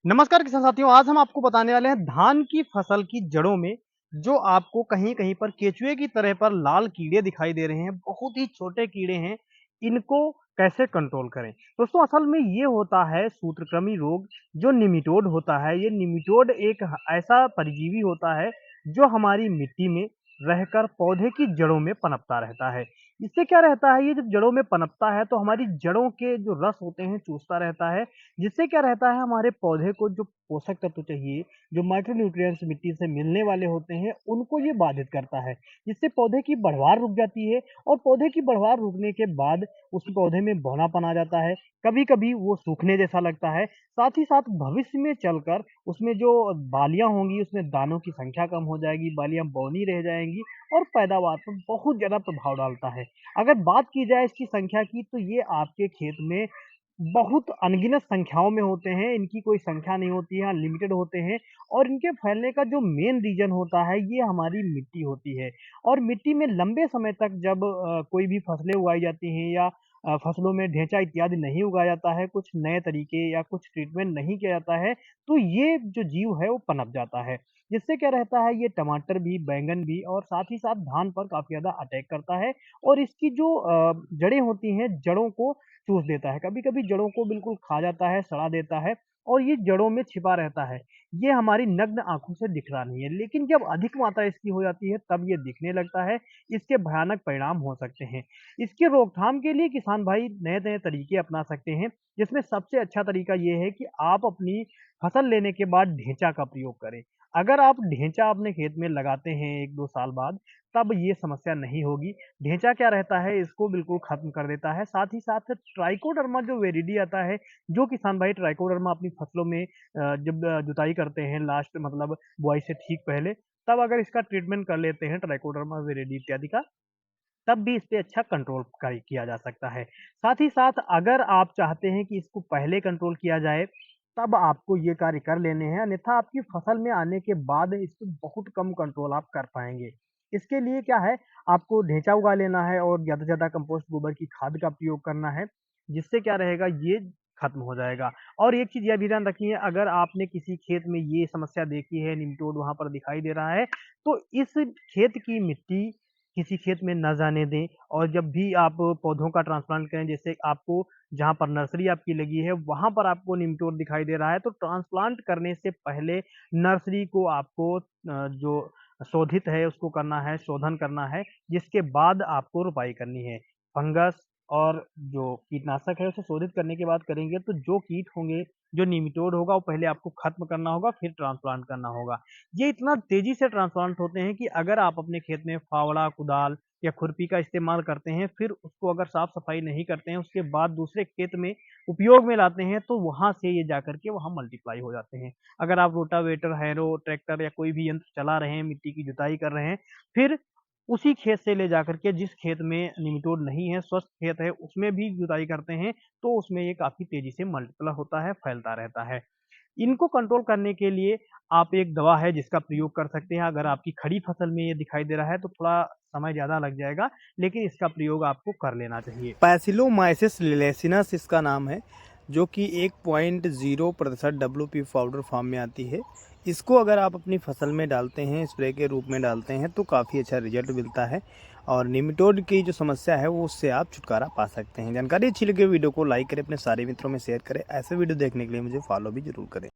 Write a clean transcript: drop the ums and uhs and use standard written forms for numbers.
नमस्कार किसान साथियों, आज हम आपको बताने वाले हैं धान की फसल की जड़ों में जो आपको कहीं-कहीं पर केचुए की तरह पर लाल कीड़े दिखाई दे रहे हैं, बहुत ही छोटे कीड़े हैं, इनको कैसे कंट्रोल करें? दोस्तों असल में ये होता है सूत्रकृमि रोग जो निमेटोड होता है, ये निमेटोड एक ऐसा परजीवी होता है जो हमारी मिट्टी में रहकर पौधे की जड़ों में पनपता रहता है। इससे क्या रहता है ये जब जड़ों में पनपता है तो हमारी जड़ों के जो रस होते हैं चूसता रहता है, जिससे क्या रहता है हमारे पौधे को जो पोषक तत्व चाहिए, जो माइक्रोन्यूट्रिएंट्स मिट्टी से मिलने वाले होते हैं, उनको ये बाधित करता है। जिससे पौधे की बढ़वार रुक जाती है और पौधे की बढ़वार रुकने के बाद उस पौधे में बौनापन आ जाता है। कभी-कभी वो सूखने जैसा लगता है। साथ ही साथ भविष्य में चलकर उसमें जो बालियाँ होंगी, उसमें दानों की संख्या कम हो जाएगी, बालियाँ बौनी रह जाएँगी और पैदावार पर बहुत ज़्यादा प्रभाव डालता है। अगर बात की जाए इसकी संख्या की तो ये आपके खेत में बहुत अनगिनत संख्याओं में होते हैं, इनकी कोई संख्या नहीं होती है, अनलिमिटेड होते हैं और इनके फैलने का जो मेन रीज़न होता है, ये हमारी मिट्टी होती है और मिट्टी में लंबे समय तक जब कोई भी फसलें उगाई जाती हैं या फसलों में ढेंचा इत्यादि नहीं उगाया जाता है, कुछ नए तरीके या कुछ ट्रीटमेंट नहीं किया जाता है, तो ये जो जीव है, वो पनप जाता है। जिससे क्या रहता है, ये टमाटर भी, बैंगन भी और साथ ही साथ धान पर काफ़ी ज़्यादा अटैक करता है और इसकी जो जड़ें होती हैं, जड़ों को चूस देता है। कभी-कभी जड़ों को बिल्कुल खा जाता है, सड़ा देता है और ये जड़ों में छिपा रहता है। ये हमारी नग्न आँखों से दिख रहा नहीं है, लेकिन जब अधिक मात्रा इसकी हो जाती है तब ये दिखने लगता है। इसके भयानक परिणाम हो सकते हैं। इसकी रोकथाम के लिए किसान भाई नए-नए तरीके अपना सकते हैं, जिसमें सबसे अच्छा तरीका ये है कि आप अपनी फसल लेने के बाद ढेंचा का प्रयोग करें। अगर आप ढेंचा अपने खेत में लगाते हैं 1-2 साल बाद, तब ये समस्या नहीं होगी। ढेंचा क्या रहता है, इसको बिल्कुल खत्म कर देता है। साथ ही साथ ट्राइकोडर्मा जो वेरिडी आता है, जो किसान भाई ट्राइकोडर्मा अपनी फसलों में जब जुताई करते हैं लास्ट मतलब बुआई से ठीक पहले, तब अगर इसका ट्रीटमेंट कर लेते हैं ट्राइकोडर्मा वेरिडी इत्यादि का, तब भी इस पे अच्छा कंट्रोल किया जा सकता है। साथ ही साथ अगर आप चाहते हैं कि इसको पहले कंट्रोल किया जाए, तब आपको ये कार्य कर लेने हैं, अन्यथा आपकी फसल में आने के बाद इस पे बहुत कम कंट्रोल आप कर पाएँगे। इसके लिए क्या है, आपको ढेंचा उगा लेना है और ज़्यादा से ज़्यादा कंपोस्ट गोबर की खाद का प्रयोग करना है, जिससे क्या रहेगा ये खत्म हो जाएगा। और एक चीज़ यह भी ध्यान रखिए, अगर आपने किसी खेत में ये समस्या देखी है, निमटोड वहाँ पर दिखाई दे रहा है, तो इस खेत की मिट्टी किसी खेत में ना जाने दें और जब भी आप पौधों का ट्रांसप्लांट करें, जैसे आपको जहाँ पर नर्सरी आपकी लगी है, वहाँ पर आपको निमटोड दिखाई दे रहा है, तो ट्रांसप्लांट करने से पहले नर्सरी को आपको जो शोधित है, उसको करना है, शोधन करना है, जिसके बाद आपको रोपाई करनी है। फंगस और जो कीटनाशक है, उसे शोधित करने के बाद करेंगे, तो जो कीट होंगे, जो निमेटोड होगा, वो पहले आपको खत्म करना होगा, फिर ट्रांसप्लांट करना होगा। ये इतना तेज़ी से ट्रांसप्लांट होते हैं कि अगर आप अपने खेत में फावड़ा, कुदाल या खुरपी का इस्तेमाल करते हैं, फिर उसको अगर साफ-सफाई नहीं करते हैं, उसके बाद दूसरे खेत में उपयोग में लाते हैं, तो वहाँ से ये जाकर के वहाँ मल्टीप्लाई हो जाते हैं। अगर आप रोटावेटर, हैरो, ट्रैक्टर या कोई भी यंत्र चला रहे हैं, मिट्टी की जुताई कर रहे हैं, फिर उसी खेत से ले जाकर के जिस खेत में निमेटोड नहीं है, स्वस्थ खेत है, उसमें भी जुताई करते हैं, तो उसमें ये काफ़ी तेज़ी से मल्टीप्लाई होता है, फैलता रहता है। इनको कंट्रोल करने के लिए आप एक दवा है जिसका प्रयोग कर सकते हैं। अगर आपकी खड़ी फसल में ये दिखाई दे रहा है तो थोड़ा समय ज़्यादा लग जाएगा, लेकिन इसका प्रयोग आपको कर लेना चाहिए। पैसिलोमाइसिस लिलेसिनस इसका नाम है, जो कि 1.0% डब्ल्यूपी पाउडर फॉर्म में आती है। इसको अगर आप अपनी फसल में डालते हैं, स्प्रे के रूप में डालते हैं, तो काफ़ी अच्छा रिजल्ट मिलता है और निमेटोड की जो समस्या है वो उससे आप छुटकारा पा सकते हैं। जानकारी अच्छी लगे वीडियो को लाइक करें, अपने सारे मित्रों में शेयर करें। ऐसे वीडियो देखने के लिए मुझे फॉलो भी ज़रूर करें।